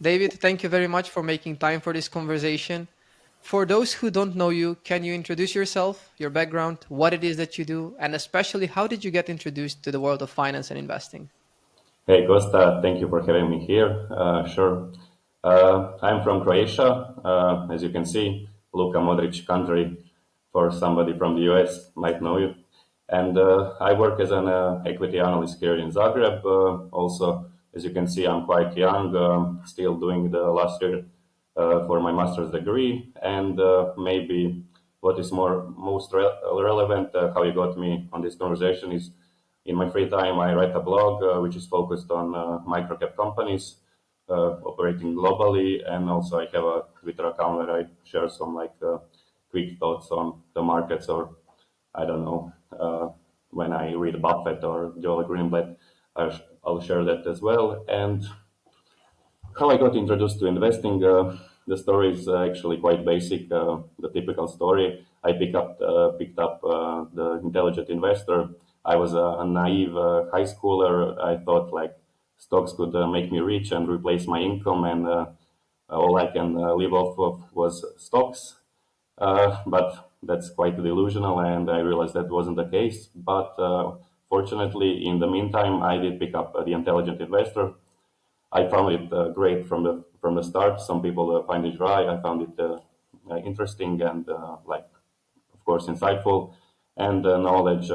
David, thank you very much for making time for this conversation. For those who don't know you, can you introduce yourself, your background, what it is that you do, and especially how did you get introduced to the world of finance and investing? Hey Costa, thank you for having me here. Sure. I'm from Croatia. As you can see, Luka Modric country for somebody from the US might know you. And I work as an equity analyst here in Zagreb. Also, as you can see, I'm quite young, still doing the last year for my master's degree. And maybe what is most relevant, how you got me on this conversation is in my free time, I write a blog which is focused on micro cap companies operating globally, and also I have a Twitter account where I share some quick thoughts on the markets, or I don't know when I read Buffett or Joel Greenblatt, I'll share that as well. And how I got introduced to investing, the story is actually quite basic. The typical story. I picked up the Intelligent Investor. I was a naive high schooler. I thought like stocks could make me rich and replace my income, and all I can live off of was stocks. But that's quite delusional, and I realized that wasn't the case. But fortunately, in the meantime, I did pick up the Intelligent Investor. I found it great from the start. Some people find it dry. I found it interesting and of course, insightful. And knowledge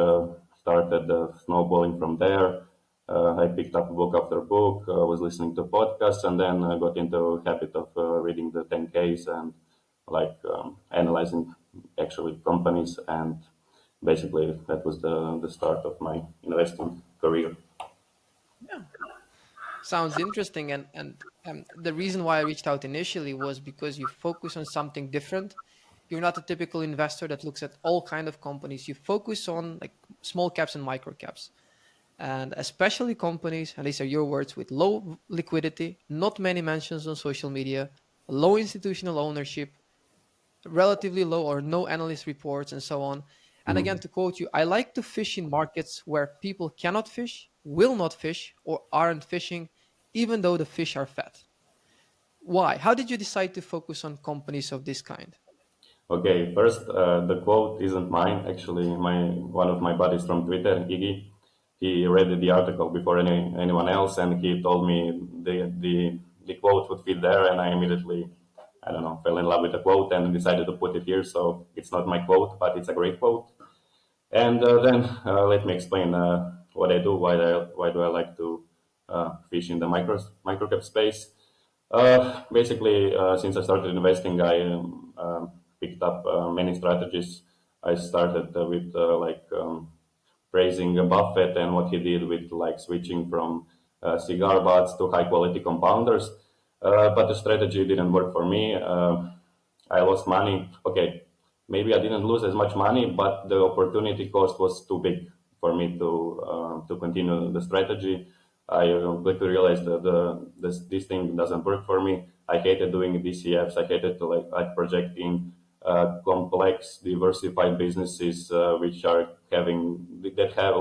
started snowballing from there. I picked up book after book, was listening to podcasts, and then got into habit of reading the 10Ks and analyzing actually companies. And basically, that was the start of my investing career. Yeah. Sounds interesting. And the reason why I reached out initially was because you focus on something different. You're not a typical investor that looks at all kind of companies. You focus on like small caps and micro caps. And especially companies, and these are your words, with low liquidity, not many mentions on social media, low institutional ownership, relatively low or no analyst reports, and so on. And again, Mhm. to quote you, I like to fish in markets where people cannot fish, will not fish, or aren't fishing, even though the fish are fat. Why? How did you decide to focus on companies of this kind? Okay, first, the quote isn't mine. Actually, my one of my buddies from Twitter, Iggy, he read the article before anyone else, and he told me the quote would fit there, and I immediately, I don't know, fell in love with the quote and decided to put it here. So it's not my quote, but it's a great quote. And then let me explain what I do. Why do I like to fish in the microcap space? Basically, since I started investing, I picked up many strategies. I started with praising Buffett and what he did with like switching from cigar butts to high quality compounders. But the strategy didn't work for me. I lost money. Okay, maybe I didn't lose as much money, but the opportunity cost was too big for me to continue the strategy. I quickly realized that this thing doesn't work for me. I hated doing DCFs. I hated to like projecting complex, diversified businesses which are having that have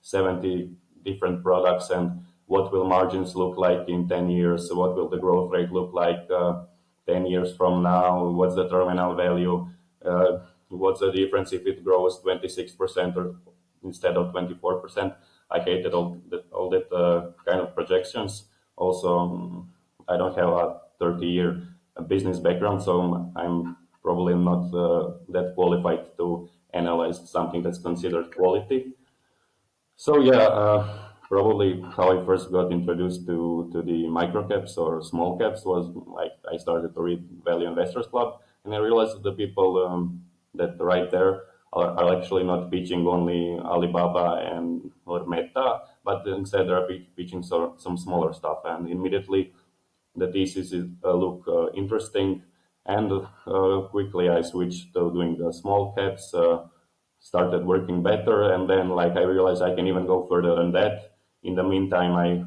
70 different products, and what will margins look like in 10 years? What will the growth rate look like 10 years from now? What's the terminal value? What's the difference if it grows 26% or instead of 24%? I hated all that kind of projections. Also, I don't have a 30-year business background, so I'm probably not that qualified to analyze something that's considered quality. So yeah, probably how I first got introduced to the micro caps or small caps was like I started to read Value Investors Club, and I realized that the people that write there are actually not pitching only Alibaba and or Meta, but instead they're pitching some smaller stuff, and immediately the thesis look interesting, and quickly I switched to doing the small caps. Started working better, and then like I realized I can even go further than that. In the meantime, I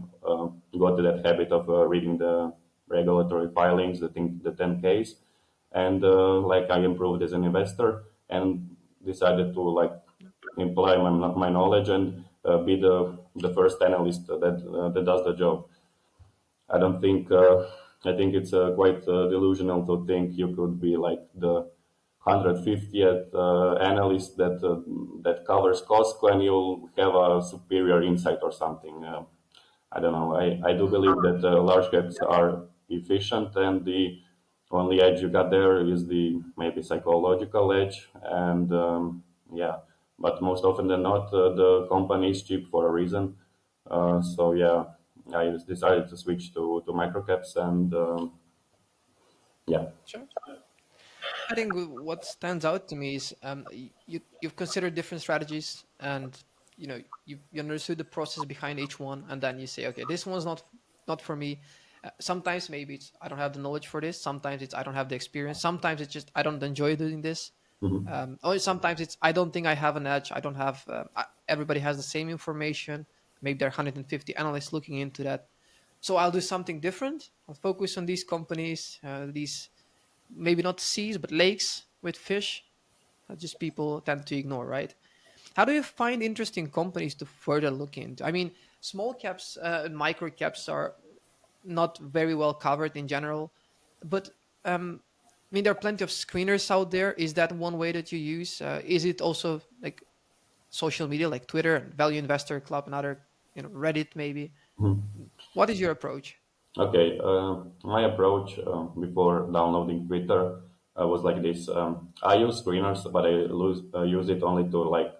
got to that habit of reading the regulatory filings, the 10Ks, and like I improved as an investor and decided to like imply my knowledge and be the first analyst that does the job. I don't think. I think it's quite delusional to think you could be like the 150th analyst that covers Costco and you'll have a superior insight or something. I don't know. I do believe that large caps are efficient, and the only edge you got there is the maybe psychological edge. And yeah, but most often than not, the company is cheap for a reason. So yeah, I just decided to switch to microcaps, and yeah. Sure. I think what stands out to me is you've considered different strategies, and you understood the process behind each one, and then you say, okay, this one's not for me. Sometimes maybe it's I don't have the knowledge for this. Sometimes it's I don't have the experience. Sometimes it's just I don't enjoy doing this. Mhm. Or sometimes it's I don't think I have an edge. I don't have. Everybody has the same information. Maybe there are 150 analysts looking into that. So I'll do something different. I'll focus on these companies, these maybe not seas but lakes with fish that just people tend to ignore, right? How do you find interesting companies to further look into? I mean, small caps and micro caps are not very well covered in general, but I mean there are plenty of screeners out there. Is that one way that you use? Is it also like social media like Twitter and Value Investor Club and other, Reddit maybe? What is your approach? Okay, my approach before downloading Twitter was like this. I use screeners, but use it only to like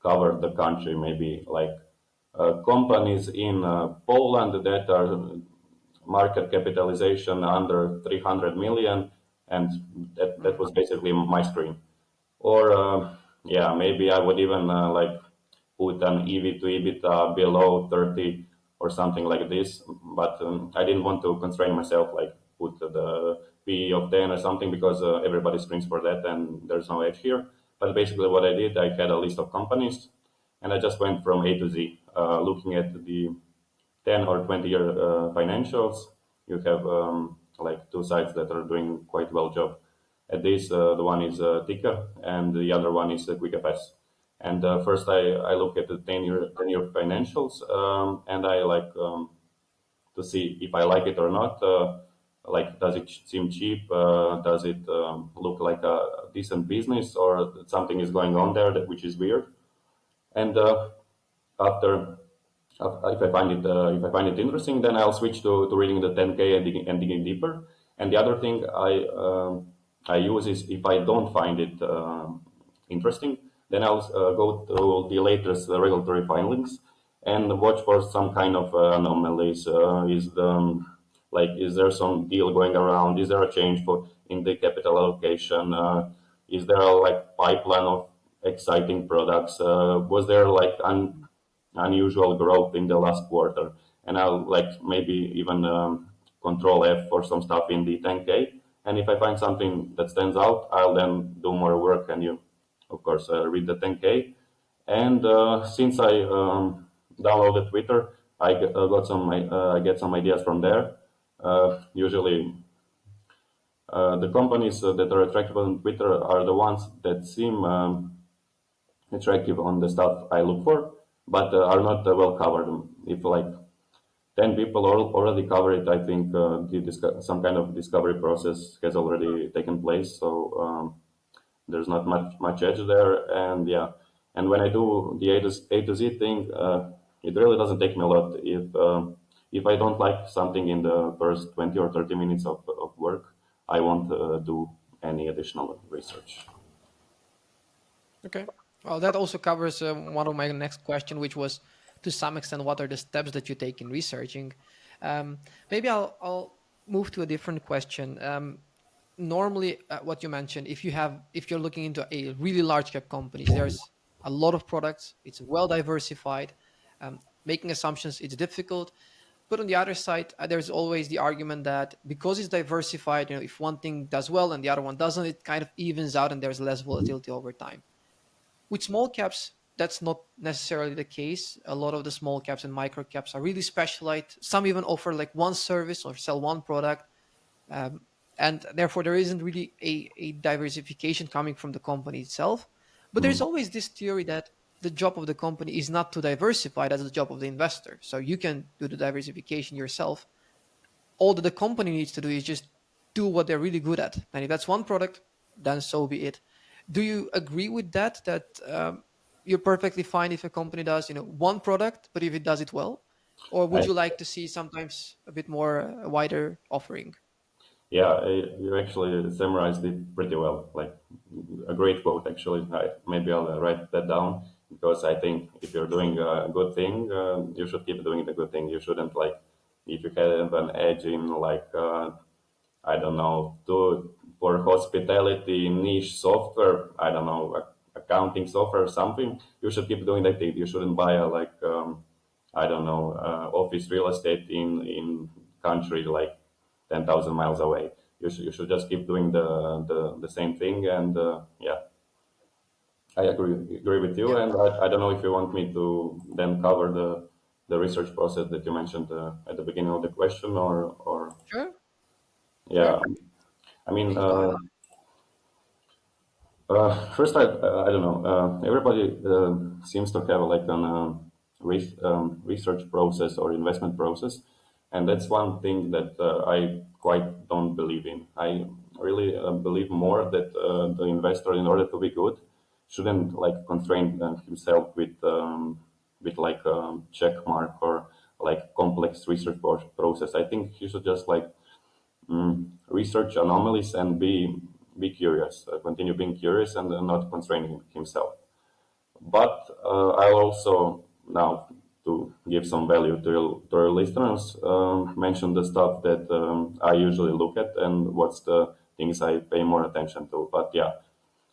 cover the country, maybe like companies in Poland that are market capitalization under 300 million, and that was basically my screen. Or yeah, maybe I would even like put an EV to EBITDA below 30 or something like this. But I didn't want to constrain myself, like put the PE of 10 or something, because everybody screens for that and there's no edge here. But basically, what I did, I had a list of companies and I just went from A to Z, looking at the 10 or 20-year financials. You have like two sites that are doing quite well job at this. The one is Ticker and the other one is QuickFS. And first I look at the 10-year financials, and I like to see if I like it or not. Like, does it seem cheap? Does it look like a decent business, or something is going on there which is weird? And after if I find it interesting, then I'll switch to reading the 10K and digging deeper. And the other thing I use is if I don't find it interesting, then I'll go to the latest regulatory filings and watch for some kind of anomalies. Is there some deal going around? Is there a change for in the capital allocation? Is there a like pipeline of exciting products? Was there like unusual growth in the last quarter? And I'll like maybe even control F for some stuff in the 10K. And if I find something that stands out, I'll then do more work and you, of course, read the 10K. And since I downloaded Twitter, I get some ideas from there. Usually, the companies that are attractive on Twitter are the ones that seem attractive on the stuff I look for, but are not well covered. If like 10 people already cover it, I think some kind of discovery process has already taken place. So there's not much edge there. And yeah, and when I do the A to Z thing, it really doesn't take me a lot. If I don't like something in the first 20 or 30 minutes of work, I won't do any additional research. Okay. Well, that also covers one of my next question, which was to some extent, what are the steps that you take in researching? Maybe I'll move to a different question. Normally, what you mentioned, if you're looking into a really large cap companies, there's a lot of products. It's well diversified. Making assumptions, it's difficult. But on the other side, there's always the argument that because it's diversified, if one thing does well and the other one doesn't, it kind of evens out and there's less volatility over time. With small caps, that's not necessarily the case. A lot of the small caps and micro caps are really specialized. Some even offer like one service or sell one product. And therefore, there isn't really a diversification coming from the company itself. But there's Mm. always this theory that the job of the company is not to diversify, that's the job of the investor. So you can do the diversification yourself. All that the company needs to do is just do what they're really good at. And if that's one product, then so be it. Do you agree with that? That you're perfectly fine if a company does, one product, but if it does it well, or would I, you like to see sometimes a bit more wider offering? yeah, you actually summarized it pretty well. Like a great quote, actually. Maybe I'll write that down because I think if you're doing a good thing, you should keep doing the good thing. You shouldn't like if you have an edge in like I don't know, for hospitality niche software, I don't know, accounting software or something, you should keep doing that thing. You shouldn't buy a I don't know, office real estate in country like 10,000 miles away. You should just keep doing the same thing. And yeah, I agree with you. Yeah, And I don't know if you want me to then cover the research process that you mentioned at the beginning of the question, or sure, yeah, sure. I mean, Please go ahead. first, I don't know. Everybody seems to have like an research process or investment process, and that's one thing that I quite don't believe in. I really believe more that the investor, in order to be good, shouldn't like constrain himself with like a check mark or like complex research process. I think he should just like research anomalies and be curious, continue being curious and not constraining himself. But I'll also now to give some value to your listeners mention the stuff that I usually look at and what's the things I pay more attention to. But yeah,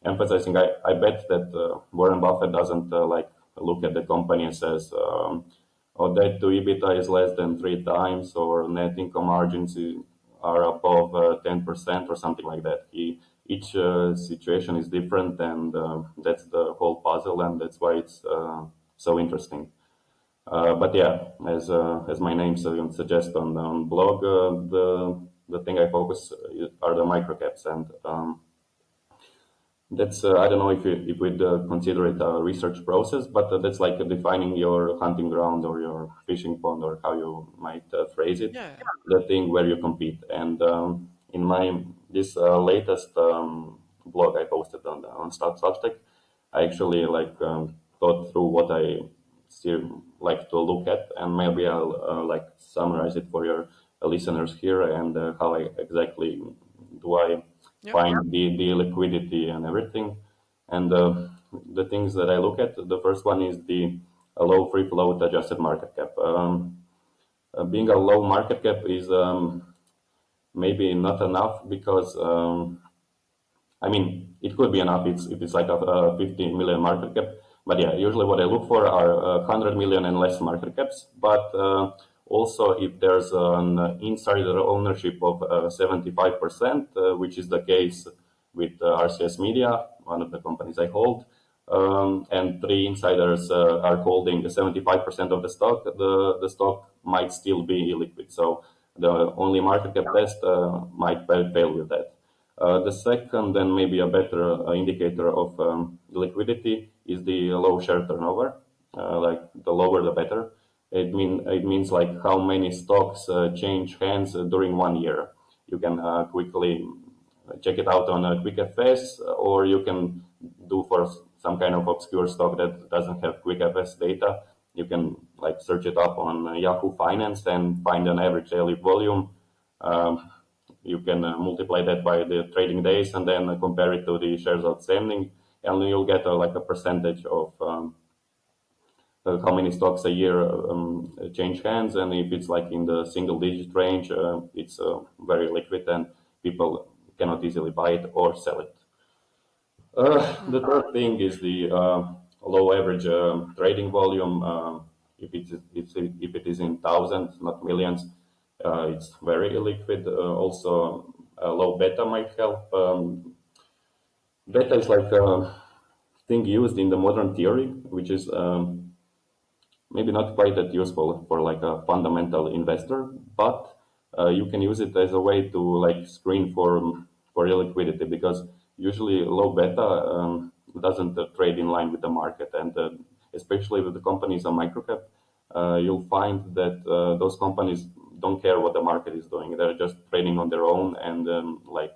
emphasizing, I bet that Warren Buffett doesn't like look at the company and says, "Oh, debt to EBITDA is less than 3 times, or net income margins are above 10% or something like that." Each situation is different, and that's the whole puzzle, and that's why it's so interesting. But yeah, as my name suggests on blog, the thing I focus are the microcaps, and that's I don't know if we'd consider it a research process, but that's like defining your hunting ground or your fishing pond or how you might phrase it, Yeah, the thing where you compete. And in my this latest blog I posted on Substack, I actually like thought through what I still like to look at, and maybe I'll like summarize it for your listeners here and how I exactly do I yeah, find the liquidity and everything. And the things that I look at, the first one is the low free float adjusted market cap. Being a low market cap is maybe not enough because I mean, it could be enough if it's like a 15 million market cap. But yeah, usually what I look for are 100 million and less market caps. But also, if there's an insider ownership of 75%, which is the case with RCS Media, one of the companies I hold, and three insiders are holding 75% of the stock, the stock might still be illiquid. So the only market cap test might fail with that. The second and maybe a better indicator of liquidity is the low share turnover. Like the lower the better. It means like how many stocks change hands during 1 year. You can quickly check it out on a quick FS, or you can do for some kind of obscure stock that doesn't have quick FS data. You can like search it up on Yahoo Finance and find an average daily volume. Um, you can multiply that by the trading days and then compare it to the shares outstanding, and you'll get like a percentage of how many stocks a year change hands. And if it's like in the single digit range, it's very liquid and people cannot easily buy it or sell it. The mm, third thing is the low average trading volume. If it is in thousands, not millions, it's very illiquid. Also, low beta might help. Beta is like a thing used in the modern theory, which is maybe not quite that useful for like a fundamental investor, but you can use it as a way to like screen for illiquidity, because usually low beta doesn't trade in line with the market, and especially with the companies on microcap, you'll find that those companies don't care what the market is doing. They're just trading on their own and like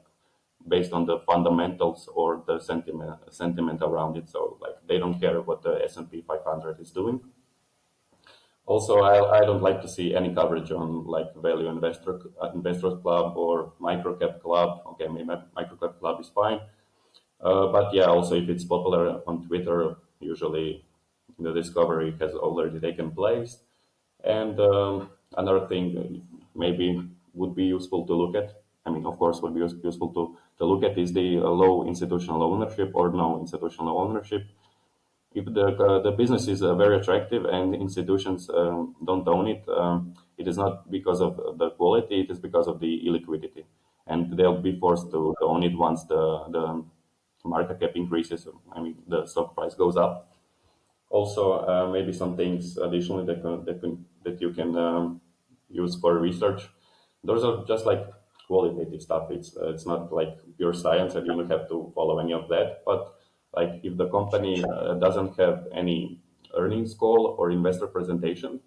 based on the fundamentals or the sentiment around it. So like they don't care what the S&P 500 is doing. Also, I don't like to see any coverage on like value investors club or microcap club. Okay, maybe microcap club is fine, but yeah, also if it's popular on Twitter, usually the discovery has already taken place. And another thing maybe would be useful to look at. I mean, of course, would be useful to look at is the low institutional ownership or no institutional ownership. If the business is very attractive and institutions don't own it, it is not because of the quality, it is because of the illiquidity. And they'll be forced to own it once the market cap increases. I mean, the stock price goes up. Also, maybe some things additionally that you can use for research. Those are just like qualitative stuff. It's not like pure science, and you don't have to follow any of that. But like if the company doesn't have any earnings call or investor presentation,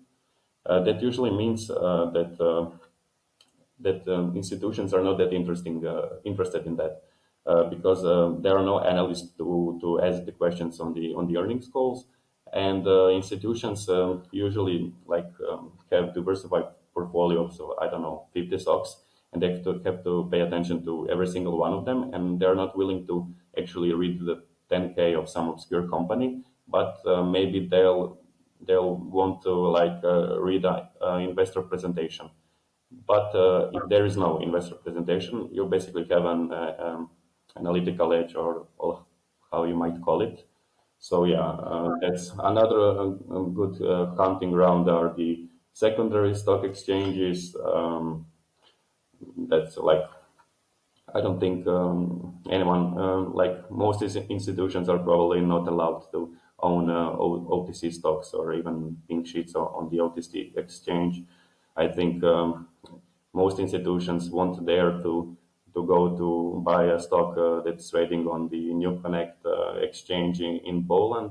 that usually means that institutions are not that interested in that because there are no analysts to ask the questions on the earnings calls, and institutions usually like have diversified portfolios. So I don't know, 50 stocks, and they have to pay attention to every single one of them, and they're not willing to actually read the 10K of some obscure company, but maybe they'll want to like read a investor presentation. But if there is no investor presentation, you basically have an analytical edge, or how you might call it. So yeah, that's another good hunting ground are the secondary stock exchanges. That's like I don't think anyone like most institutions are probably not allowed to own OTC stocks or even pink sheets on the OTC exchange. I think most institutions won't dare to go to buy a stock that's trading on the New Connect exchange in Poland,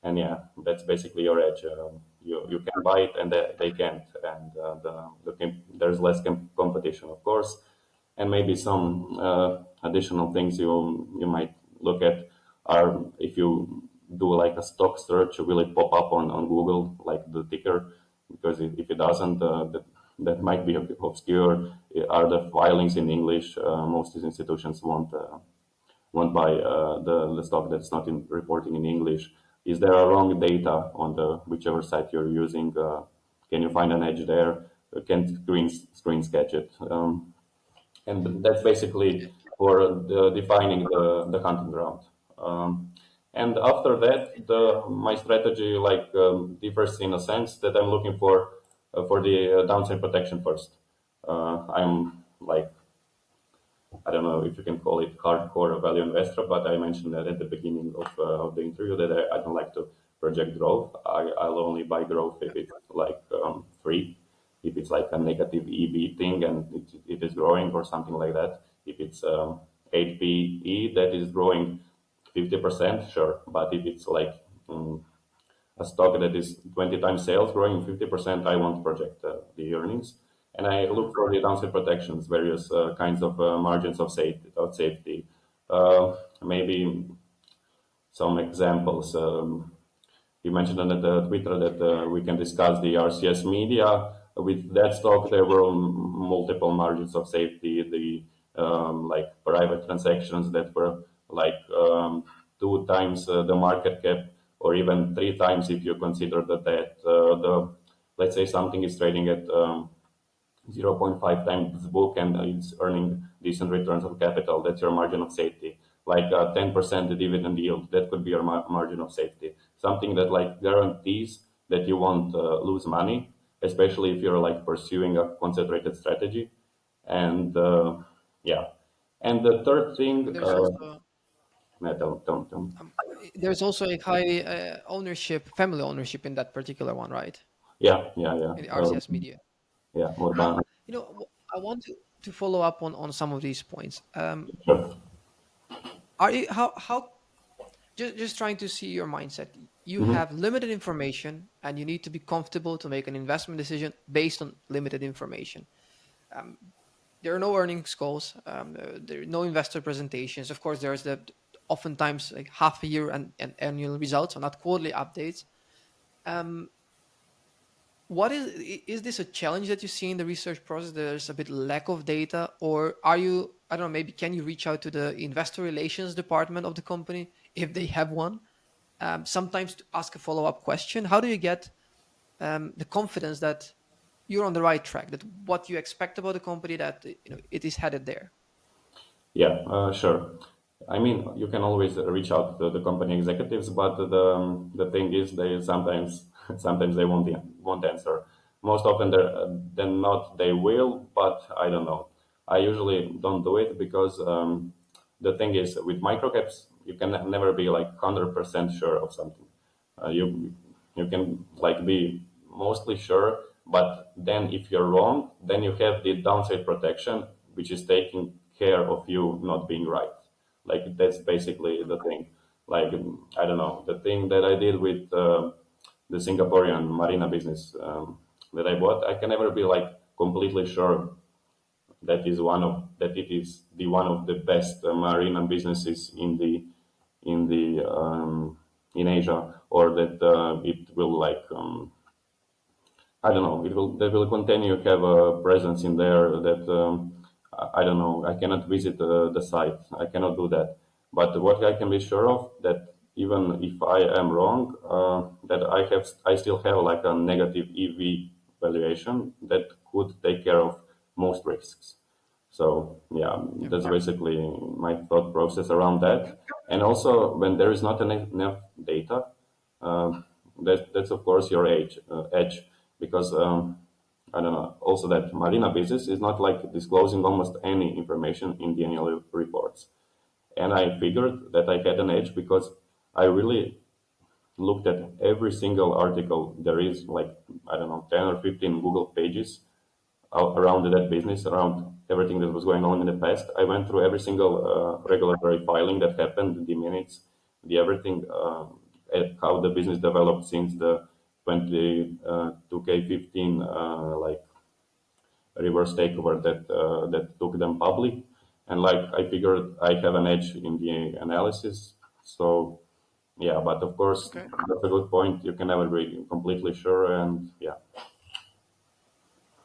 and yeah, that's basically your edge. You can buy it and they can't, and there's less competition, of course, and maybe some additional things you might look at are if you do like a stock search, will it pop up on Google like the ticker? Because if it doesn't, that might be a bit obscure. Are the filings in English? Most institutions won't buy the stock that's not reporting in English. Is there a wrong data on the whichever site you're using? Can you find an edge there? Can screens catch it? And that's basically for defining the hunting ground. And after that, my strategy like differs in a sense that I'm looking for the downside protection first. I'm like I don't know if you can call it hardcore value investor, but I mentioned that at the beginning of the interview that I don't like to project growth. I'll only buy growth if it's like free, if it's like a negative EV thing and it is growing or something like that. If it's 8 PE that is growing 50%, sure. But if it's like a stock that is 20 times sales growing 50%, I won't project the earnings. And I look for the downside protections, various kinds of margins of safety. Maybe some examples. You mentioned on the Twitter that we can discuss the RCS Media. With that stock, there were multiple margins of safety. The like private transactions that were like 2 times the market cap, or even 3 times if you consider that the let's say something is trading at 0.5 times book and it's earning decent returns on capital. That's your margin of safety. Like 10% dividend yield, that could be your margin of safety. Something that like guarantees that you won't lose money, especially if you're like pursuing a concentrated strategy. And yeah, and the third thing, There's also no, don't. um, there's also a high ownership, family ownership in that particular one, right? Yeah. In the RCS Media. Yeah, more How than I want to follow up on some of these points. sure. Are you how just trying to see your mindset? you Hmm. have limited information and you need to be comfortable to make an investment decision based on limited information. Um, there are no earnings calls. There are no investor presentations. Of course, there's the oftentimes like half a year and annual results, or not quarterly updates. Um, what is this a challenge that you see in the research process? There's a bit lack of data, or are you? I don't know. Maybe can you reach out to the investor relations department of the company if they have one? Sometimes to ask a follow up question. How do you get the confidence that you're on the right track? That what you expect about the company, that it is headed there. Yeah, sure. I mean, you can always reach out to the company executives, but the thing is, they sometimes sometimes they won't answer. Most often than not, they will, but I don't know. I usually don't do it because the thing is, with microcaps, you can never be like 100% sure of something. You can like be mostly sure, but then if you're wrong, then you have the downside protection, which is taking care of you not being right. Like that's basically the thing. Like I don't know, the thing that I did with the Singaporean marina business that I bought, I can never be like completely sure that it is the one of the best marina businesses in the in Asia, or that it will like I don't know. It will They will continue to have a presence in there that I don't know. I cannot visit the site. I cannot do that. But what I can be sure of that even if I am wrong, that I still have like a negative EV valuation that could take care of most risks. So yeah, Yep. that's basically my thought process around that. And also, when there is not enough data, that's of course your edge, because I don't know. Also, that marina business is not like disclosing almost any information in the annual reports, and I figured that I had an edge because I really looked at every single article there is, like I don't know, 10 or 15 Google pages around that business, around everything that was going on in the past. I went through every single regulatory filing that happened, the minutes, the everything, how the business developed since the 22K15 like reverse takeover that took them public, and like I figured I have an edge in the analysis. So yeah, but of course Okay. that's a good point. You can never be completely sure, and yeah.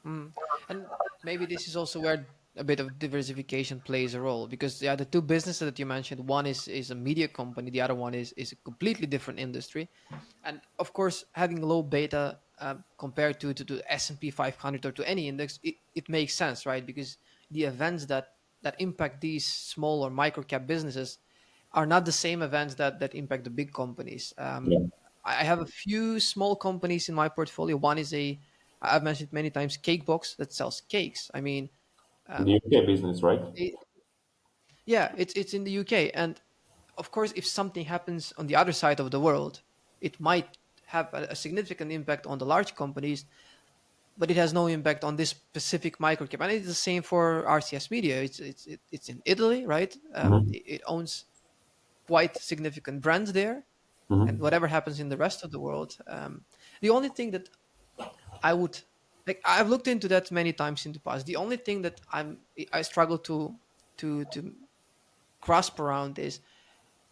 Mm. And maybe this is also where a bit of diversification plays a role, because the two businesses that you mentioned, one is a media company, the other one is a completely different industry, and of course, having low beta compared to the S&P 500 or to any index, it makes sense, right? Because the events that impact these small or micro cap businesses are not the same events that impact the big companies. Yeah. I have a few small companies in my portfolio. One is I've mentioned many times, cake box that sells cakes. I mean, The um, UK business, right? it, yeah, it's in the UK, and of course, if something happens on the other side of the world, it might have a significant impact on the large companies, but it has no impact on this specific microcap. And it's the same for RCS Media. It's in Italy, right? Hmm. It owns quite significant brands there, and Hmm. whatever happens in the rest of the world, the only thing that I would like, I've looked into that many times in the past. The only thing that I struggle to grasp around is,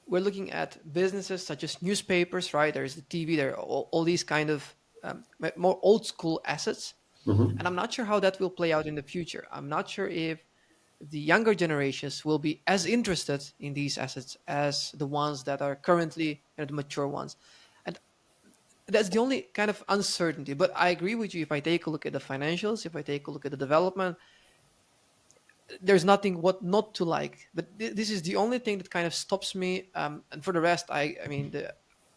we're looking at businesses such as newspapers, right? There's the TV, there are all these kind of more old school assets, and Hmm. I'm not sure how that will play out in the future. I'm not sure if the younger generations will be as interested in these assets as the ones that are currently, the mature ones. And that's the only kind of uncertainty. But I agree with you. If I take a look at the financials, if I take a look at the development, there's nothing what not to like. But this is the only thing that kind of stops me. And for the rest, I mean,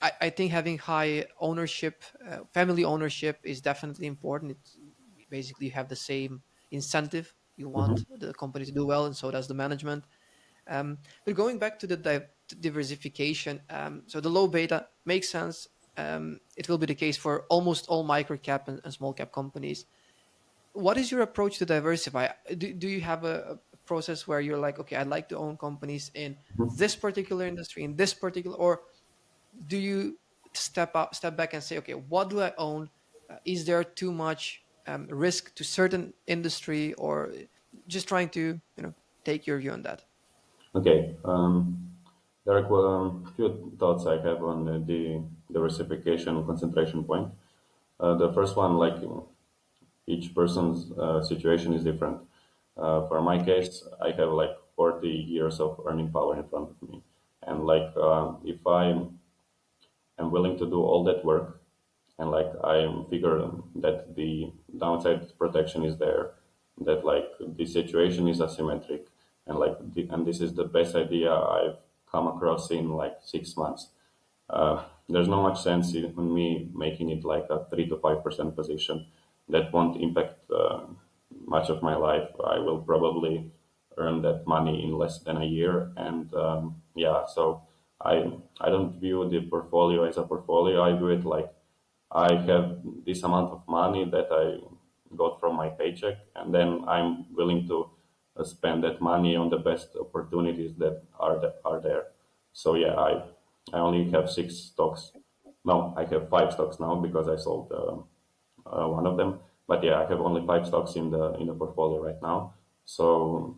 I think having high ownership, family ownership, is definitely important. It's basically, you have the same incentive. You Hmm. want the company to do well, and so does the management. But going back to the diversification, so the low beta makes sense. It will be the case for almost all micro cap and small cap companies. What is your approach to diversify? Do you have a process where you're like, okay, I'd like to own companies in this particular industry, in this particular, or do you step back and say, okay, what do I own? Is there too much risk to certain industry, or just trying to take your view on that? Okay. There are few thoughts I have on the diversification concentration point. The first one, like each person's situation is different. For my case, I have like 40 years of earning power in front of me, and like if I am willing to do all that work, and like I figure that the downside protection is there, that like the situation is asymmetric, and like and this is the best idea I've come across in like 6 months. There's not much sense in me making it like a 3 to 5% position that won't impact much of my life. I will probably earn that money in less than a year, and yeah, so I don't view the portfolio as a portfolio. I view it like I have this amount of money that I got from my paycheck, and then I'm willing to spend that money on the best opportunities that are there. So yeah, I only have 6 stocks. No, I have 5 stocks now because I sold one of them. But yeah, I have only 5 stocks in the portfolio right now. So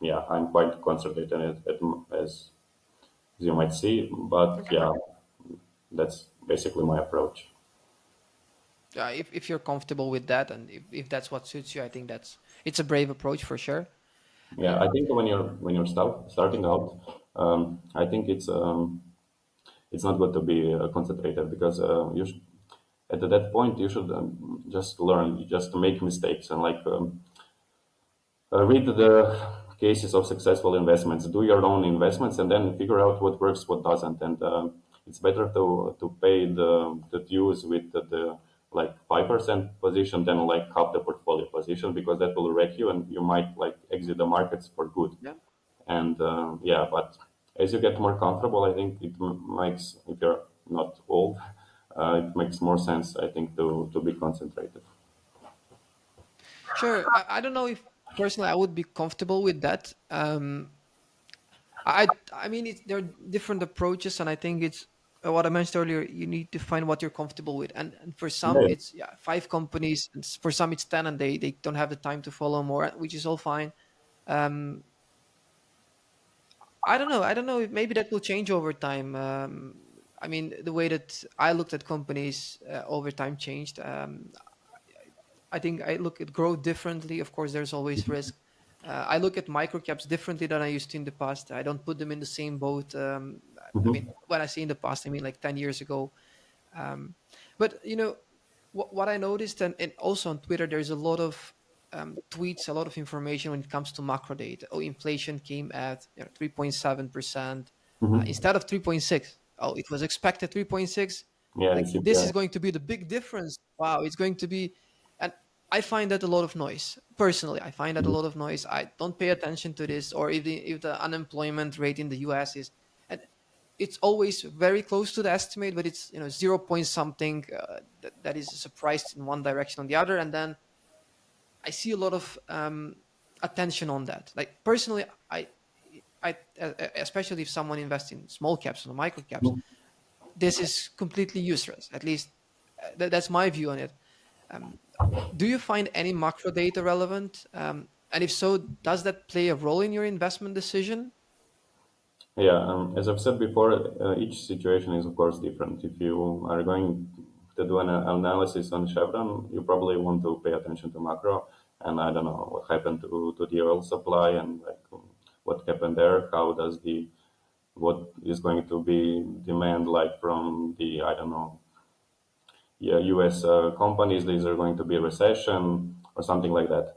yeah, I'm quite concentrated as you might see. But Okay. yeah, that's basically my approach. If you're comfortable with that, and if that's what suits you, I think it's a brave approach for sure. Yeah, I think when you're starting out, I think it's not good to be concentrated because at that point you should just learn, just make mistakes, and like read the cases of successful investments, do your own investments, and then figure out what works, what doesn't. And it's better to pay the dues with the like 5% position than like half the portfolio position, because that will wreck you and you might like exit the markets for good. Yeah. And yeah, but as you get more comfortable, I think it makes, if you're not old, it makes more sense, I think, to be concentrated. Sure. I don't know if personally I would be comfortable with that. I mean, there are different approaches, and I think it's what I mentioned earlier. You need to find what you're comfortable with, and for some, Yeah. it's five companies, and for some, it's 10, and they don't have the time to follow more, which is all fine. Um, I don't know. I don't know if maybe that will change over time. I mean, the way that I looked at companies over time changed. I think I look at growth differently. Of course, there's always risk. I look at microcaps differently than I used to in the past. I don't put them in the same boat. I mean, Hmm. when I say in the past, I mean like 10 years ago. Um, but what I noticed, and also on Twitter, there's a lot of tweets, a lot of information when it comes to macro data. Oh, inflation came at 3.7% Hmm. instead of 3.6. Oh, it was expected 3.6. Yeah, Like it's this yeah. is going to be the big difference. Wow, it's going to be, and I find that a lot of noise. Personally, I find that a lot of noise. I don't pay attention to this, or if the unemployment rate in the U.S. is, and it's always very close to the estimate, but it's 0 point something that is surprised in one direction on the other, and then I see a lot of attention on that. Like personally, especially if someone invests in small caps or micro caps, this is completely useless. At least that's my view on it. Um, do you find any macro data relevant? And if so, does that play a role in your investment decision? Yeah, as I've said before, each situation is of course different. If you are going to do an analysis on Chevron, you probably want to pay attention to macro, and I don't know what happened to the oil supply, and like what happened there. How does the what is going to be demand like from the, I don't know, yeah, U.S. Companies? Is there going to be a recession or something like that?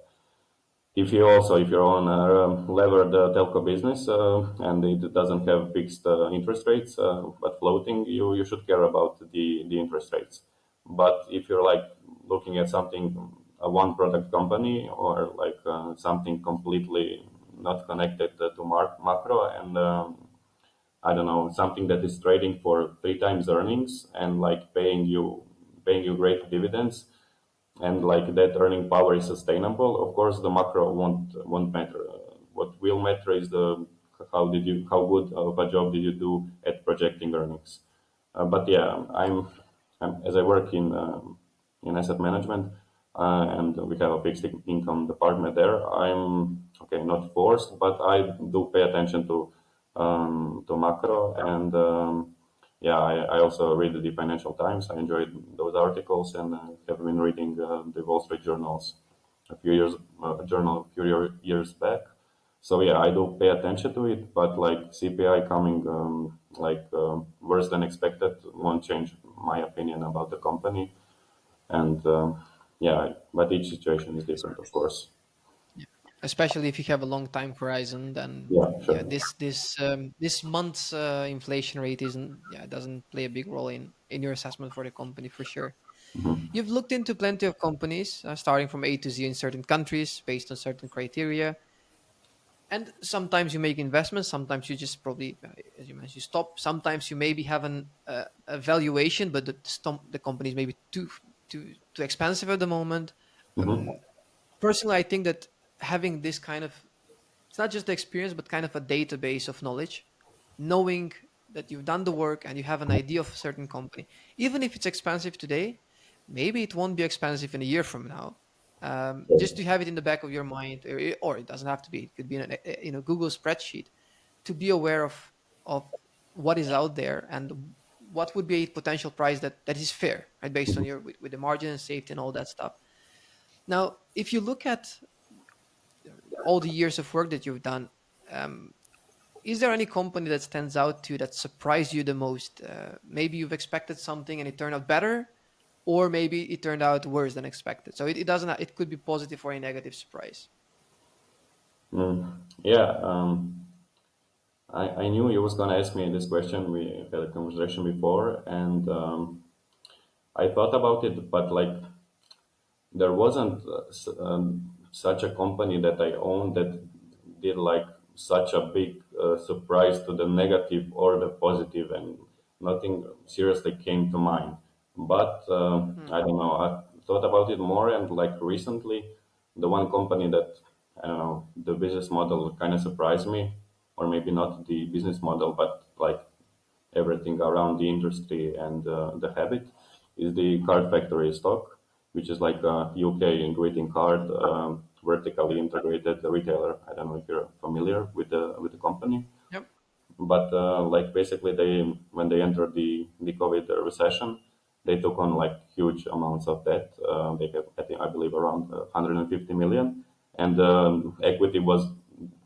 If you're on a levered telco business and it doesn't have fixed interest rates but floating, you should care about the interest rates. But if you're like looking at something, a one product company, or like something completely not connected to macro, and I don't know, something that is trading for 3 times earnings and like paying you great dividends, and like that earning power is sustainable, of course the macro won't matter. What will matter is the how good of a job did you do at projecting earnings. But yeah, as I work in asset management, and we have a fixed income department there. I'm okay, not forced, but I do pay attention to macro, and yeah, I also read the Financial Times. I enjoyed those articles, and have been reading the Wall Street journals a few years back. So yeah, I do pay attention to it, but like CPI coming worse than expected won't change my opinion about the company. And yeah, but each situation is different, of course. Yeah. Especially if you have a long time horizon, then Yeah, yeah, sure. this month's inflation rate isn't yeah it doesn't play a big role in your assessment for the company for sure. You've looked into plenty of companies, starting from A to Z in certain countries based on certain criteria. And sometimes you make investments, sometimes you just probably, as you mentioned, you stop. Sometimes you maybe have a valuation, but the company is maybe too expensive at the moment. Hmm. Personally, I think that having this kind of, it's not just the experience, but kind of a database of knowledge, knowing that you've done the work and you have an idea of a certain company, even if it's expensive today, maybe it won't be expensive in a year from now. Just to have it in the back of your mind, or it doesn't have to be. It could be in a Google spreadsheet to be aware of what is out there and what would be a potential price that is fair, right, based on your with the margin and safety and all that stuff. Now, if you look at all the years of work that you've done, um, is there any company that stands out to you that surprised you the most? Maybe you've expected something and it turned out better, or maybe it turned out worse than expected. So it doesn't. It could be positive or a negative surprise. Yeah, I knew you was gonna ask me this question. We had a conversation before, and I thought about it, but like there wasn't such a company that I own that did like such a big surprise to the negative or the positive, and nothing seriously came to mind. But Hmm. I don't know. I thought about it more, and like recently, the one company that I don't know, the business model kind of surprised me, or maybe not the business model, but like everything around the industry and the habit is the card factory stock, which is like a UK greeting card vertically integrated retailer. I don't know if you're familiar with the company, Yep. but like basically they when they entered the COVID recession, they took on like huge amounts of debt. They have I believe around 150 million, and equity was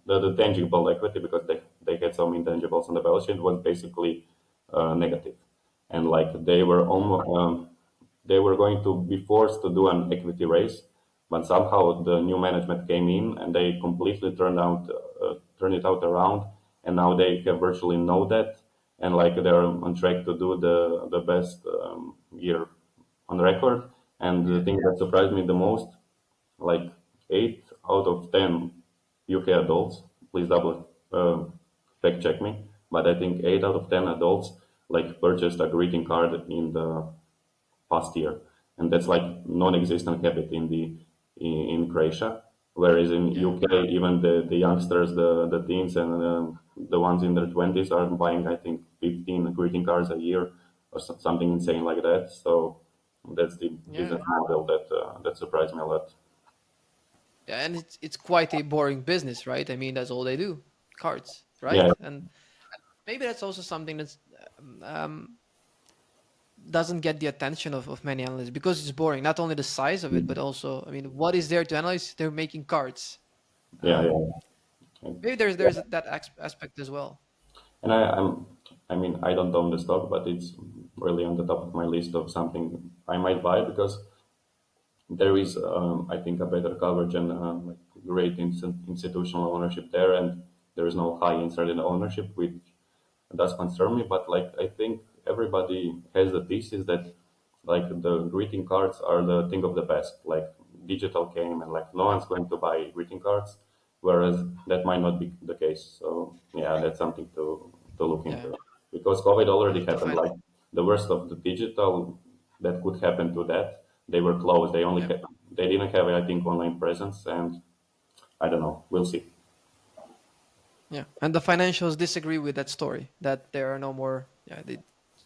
the tangible equity because they had some intangibles on the balance sheet was basically negative, and like they were Hmm. almost they were going to be forced to do an equity raise, but somehow the new management came in and they completely turned it out around, and now they have virtually no debt, and like they're on track to do the best year on record. And the Yeah. thing that surprised me the most, like 8 out of 10 UK adults, please double fact check me, but I think 8 out of 10 adults like purchased a greeting card in the past year, and that's like non-existent habit in Croatia. Whereas in Yeah. UK, even the youngsters, the teens, and the ones in their 20s are buying, I think, 15 greeting cards a year or something insane like that. So that's the business Yeah. model that surprised me a lot. Yeah. And it's quite a boring business, right? I mean, that's all they do, cards, Yeah, right? And maybe that's also something that's um, doesn't get the attention of many analysts because it's boring. Not only the size of it, but also, I mean, what is there to analyze? They're making cards. yeah, Um, yeah. maybe there's that aspect as well. And I mean, I don't own the stock, but it's really on the top of my list of something I might buy because there is, I think, a better coverage and like great institutional ownership there, and there is no high insider ownership, which does concern me. But like, I think everybody has the thesis that like the greeting cards are the thing of the past. Like digital came, and like no one's going to buy greeting cards, whereas that might not be the case. So yeah, that's something to look Yeah, into because COVID already to happened. find. Like the worst of the digital that could happen to that, they were closed. Yeah, They didn't have, I think, online presence, and I don't know. We'll see. yeah, and the financials disagree with that story that there are no more. Yeah,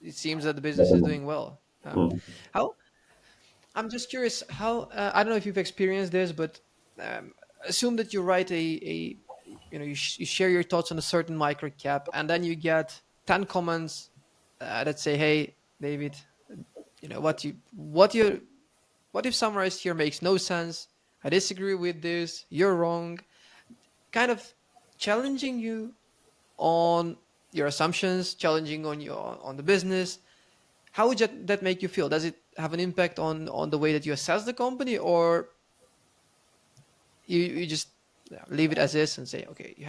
it seems that the business is Definitely. doing well. Mm. How I'm just curious how I don't know if you've experienced this, but um, assume that you write a you share your thoughts on a certain micro cap, and then you get 10 comments that say, "Hey, David, what you've summarized here makes no sense. I disagree with this. You're wrong." Kind of challenging you on your assumptions, challenging on the business. How would that make you feel? Does it have an impact on the way that you assess the company, or you just leave it as is and say, okay, you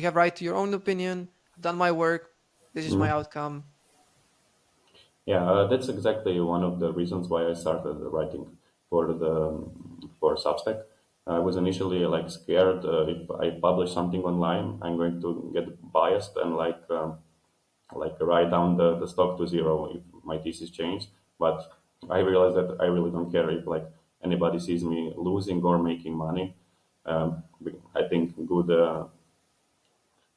have right to your own opinion. I've done my work. This is my Mm. outcome. Yeah, that's exactly one of the reasons why I started writing for Substack. I was initially like scared if I publish something online, I'm going to get biased and like write down the stock to zero if my thesis changed. But I realized that I really don't care if like anybody sees me losing or making money. I think good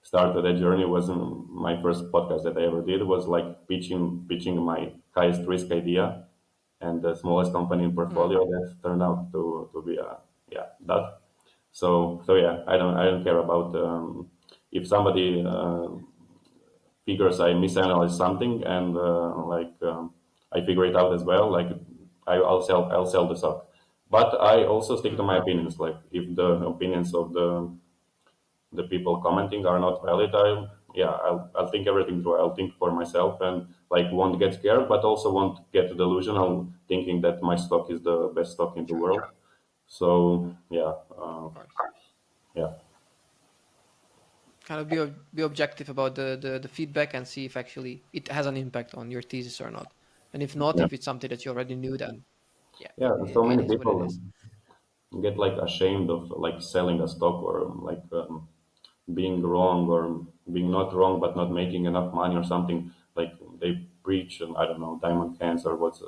start to that journey was my first podcast that I ever did was like pitching my highest risk idea and the smallest company in Mm, portfolio that turned out to be that. So yeah, I don't care about if somebody figures I misanalyze something and I figure it out as well. Like I'll sell the stock, but I also stick to mm, my opinions. Like if the opinions of the people commenting are not valid, I'll think everything through. I'll think for myself and like won't get scared, but also won't get delusional thinking that my stock is the best stock in the sure, world. So of course. yeah, Kind of be objective about the feedback and see if actually it has an impact on your thesis or not. And if not, yeah, if it's something that you already knew, then yeah, yeah. So it many is what it people is. get like ashamed of like selling a stock or being wrong or being not wrong but not making enough money or something like they preach and I don't know diamond hands or what's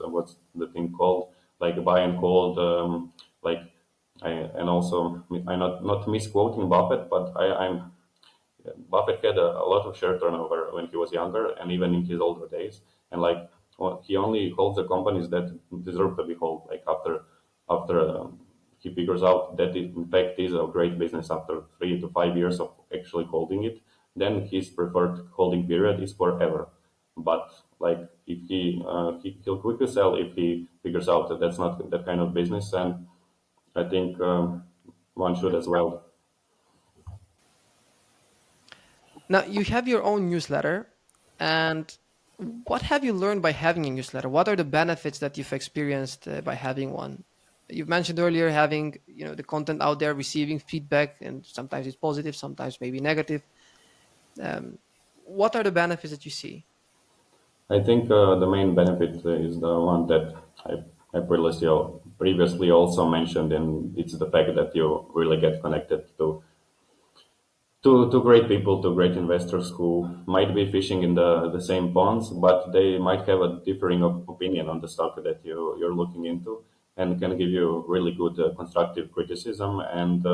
the thing called like buy and hold like I and also I not misquoting Buffett but I'm Buffett had a lot of share turnover when he was younger and even in his older days. And like he only holds the companies that deserve to be held. Like after he figures out that it in fact is a great business after 3 to 5 years of actually holding it, then his preferred holding period is forever. But like if he'll quickly sell if he figures out that that's not that kind of business. And I think one should as well. Now you have your own newsletter, and what have you learned by having a newsletter? What are the benefits that you've experienced by having one? You've mentioned earlier having the content out there, receiving feedback, and sometimes it's positive, sometimes maybe negative. Um, what are the benefits that you see? I think the main benefit is the one that I previously also mentioned, and it's the fact that you really get connected to great people, to great investors who might be fishing in the same ponds, but they might have a differing opinion on the stock that you're looking into and can give you really good constructive criticism. And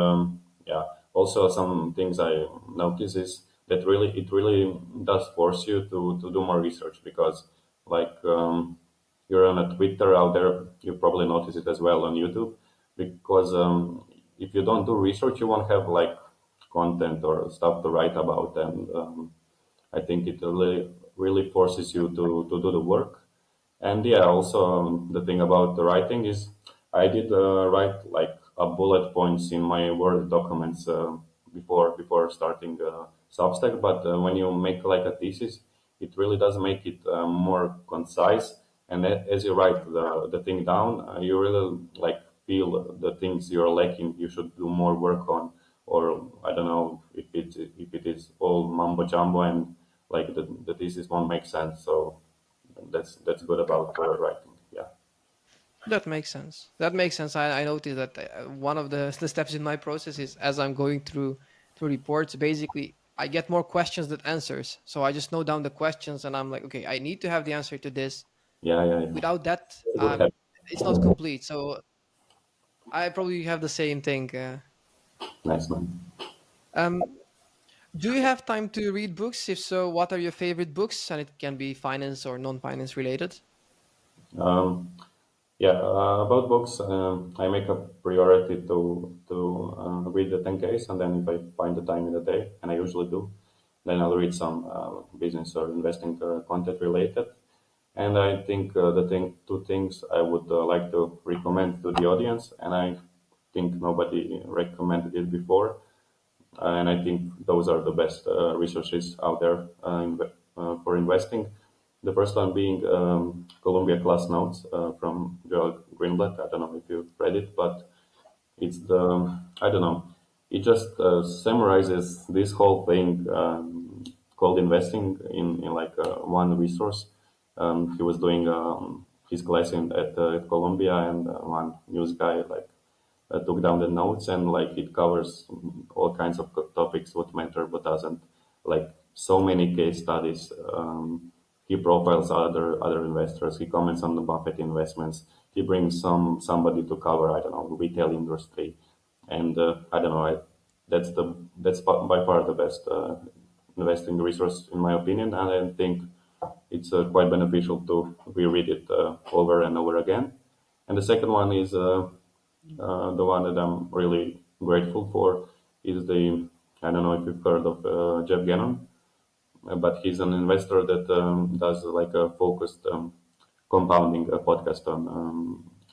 also some things I notice is that it really does force you to do more research because like you're on a Twitter out there, you probably notice it as well on YouTube because if you don't do research, you won't have like content or stuff to write about, and I think it really forces you to do the work. And yeah, also the thing about the writing is I did write like a bullet points in my Word documents before starting Substack. But when you make like a thesis, it really does make it more concise. And as you write the thing down, you really like feel the things you're lacking. You should do more work on, or I don't know if it is all mumbo jumbo and like the thesis won't make sense. So that's good Okay. about writing. Yeah, That makes sense. That makes sense. I noticed that one of the steps in my process is as I'm going through reports, basically I get more questions than answers. So I just note down the questions and I'm like, okay, I need to have the answer to this. yeah, yeah, yeah. Without that, It's a good habit. it's not complete. So I probably have the same thing. Nice man. Um, Do you have time to read books? If so, what are your favorite books? And it can be finance or non-finance related. Um, yeah, about books, I make a priority to read the 10Ks, and then if I find the time in the day, and I usually do, then I'll read some business or investing content related. And I think two things I would like to recommend to the audience, and I think nobody recommended it before, and I think those are the best resources out there for investing. The first one being Columbia Class Notes from Joel Greenblatt. I don't know if you've read it, but it's the I don't know. It just summarizes this whole thing called investing in like one resource. He was doing his class at Columbia, and one news guy like took down the notes, and like it covers all kinds of topics, what matter, what doesn't, like so many case studies. He profiles other investors. He comments on the Buffett investments. He brings somebody to cover, I don't know, retail industry, and I don't know. By far the best investing resource in my opinion, and I think it's quite beneficial to reread it over and over again. And the second one is the one that I'm really grateful for is the I don't know if you've heard of Jeff Gannon, but he's an investor that does like a focused compounding podcast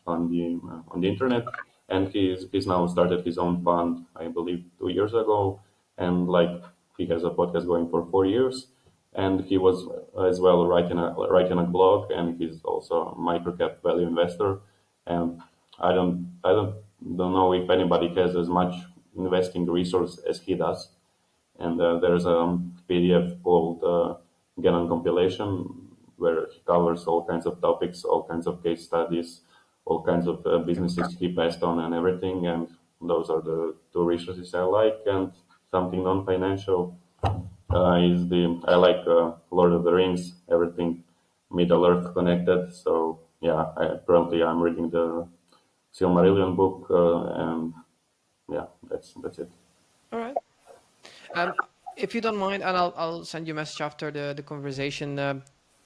on the internet, and he's now started his own fund, I believe, 2 years ago, and like he has a podcast going for 4 years, and he was as well writing a blog, and he's also a micro cap value investor, and I don't know if anybody has as much investing resource as he does, and there's a PDF called Gannon compilation where he covers all kinds of topics, all kinds of case studies, all kinds of businesses he passed on and everything. And those are the two resources I like. And something non-financial is the I like Lord of the Rings, everything Middle Earth connected. So yeah, currently I'm reading the Silmarillion book, and yeah, that's it. All right. Um, if you don't mind, and I'll send you a message after the conversation.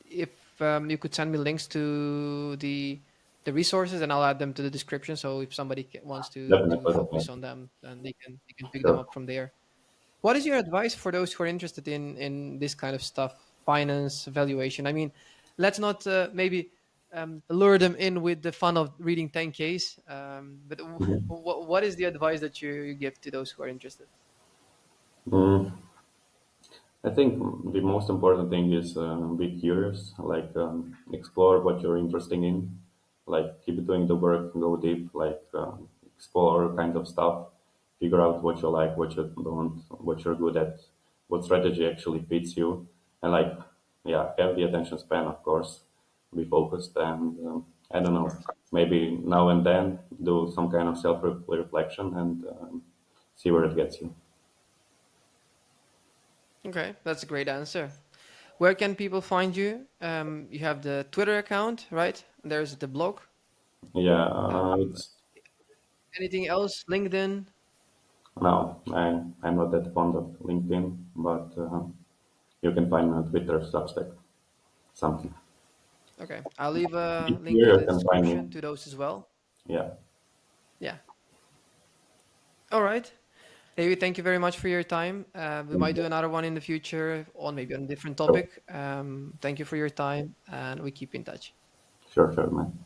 If you could send me links to the resources, and I'll add them to the description. So if somebody wants to Definitely, focus definitely. on them, then they can pick them Sure. up from there. What is your advice for those who are interested in this kind of stuff, finance, valuation? I mean, let's not maybe lure them in with the fun of reading 10Ks. But Mhm. what is the advice that you give to those who are interested? Mm, I think the most important thing is be curious, like explore what you're interested in, like keep doing the work, go deep, like explore all kinds of stuff, figure out what you like, what you don't, what you're good at, what strategy actually fits you, and like yeah, have the attention span, of course, be focused, and I don't Of know, course. maybe now and then do some kind of self reflection and see where it gets you. Okay, that's a great answer. Where can people find you? You have the Twitter account, right? There's the blog. Yeah, Um, it's anything else? LinkedIn. No, I'm not that fond of LinkedIn, but you can find me on Twitter, Substack, something. Okay, I'll leave a link Here in you the can find description me. to those as well. Yeah, Yeah. All right. David, thank you very much for your time. We thank might you. do another one in the future on maybe on a different Sure, topic. Thank you for your time, and we keep in touch. sure, man.